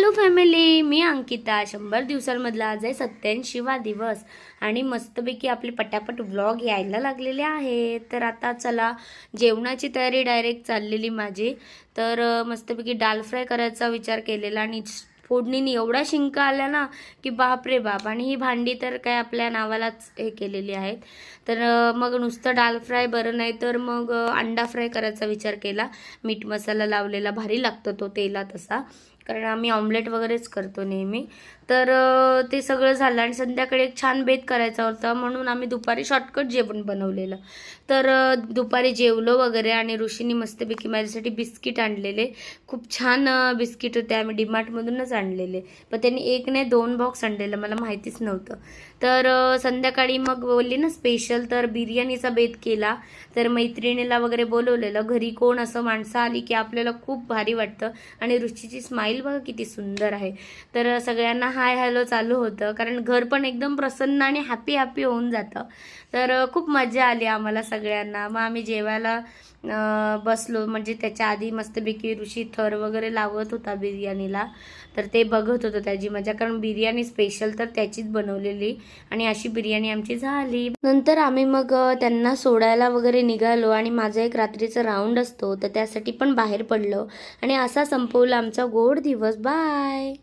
Hello family, मी अंकिता. 100 दिवसांमधला आज आहे 87वा दिवस आणि मस्तपैकी आपले पटापट व्लॉग यायला लागलेले आहेत. तर आता चला, जेवणाची तयारी डायरेक्ट चाललेली माझी. तर मस्तपैकी डाल फ्राय करायचा विचार केलेला आणि फोडणीने एवढा शिंका आला ना की बाप रे बाप. आणि ही भांडी तर काय आपल्या नावालाच हे केलेली आहेत. तर मग नुसतं डाल फ्राय बरं, नाही तर मग अंडा फ्राय करायचा विचार केला. मीठ मसाला लावलेला भारी लागतो तो तेलात असा, कारण आम्ही ऑमलेट वगैरेच करतो नेहमी. तर ते सगळं झालं आणि संध्याकाळी एक छान बेत करायचा होता, म्हणून आम्ही दुपारी शॉर्टकट जेवण बनवलेलं. तर दुपारी जेवलो वगैरे आणि ऋषीनी मस्तपैकी माझ्यासाठी बिस्किट आणलेले. खूप छान बिस्किट होते, आम्ही डीमार्टमधूनच आणलेले. पण त्यांनी एक नाही 2 बॉक्स आणलेलं, मला माहितीच नव्हतं. तर संध्याकाळी मग बोलली ना स्पेशल, तर बिर्याणीचा बेत केला. तर मैत्रिणीला वगैरे बोलवलेलं. घरी कोण असं माणसं आली की आपल्याला खूप भारी वाटतं. आणि रुचीची स्माईल बघा किती सुंदर आहे. तर सगळ्यांना हाय हॅलो चालू होतं, कारण घर पण एकदम प्रसन्न आणि हॅपी हॅपी होऊन जातं. तर खूप मजा आली आम्हाला सगळ्यांना. मग आम्ही जेवायला बसलो. म्हणजे त्याच्या आधी मस्तपैकी ऋषी थर वगैरे लावत होता बिर्याणीला, तर ते बघत होतं त्याची मजा, कारण बिर्याणी स्पेशल तर त्याचीच बनवलेली. आणि अशी बिर्याणी आमची झाली. नंतर आम्ही मग त्यांना सोडायला वगैरे निघालो आणि माझा एक रात्रीचा राऊंड असतो, तर त्यासाठी पण बाहेर पडलो. आणि असा संपवला आमचा गोड दिवस. बाय.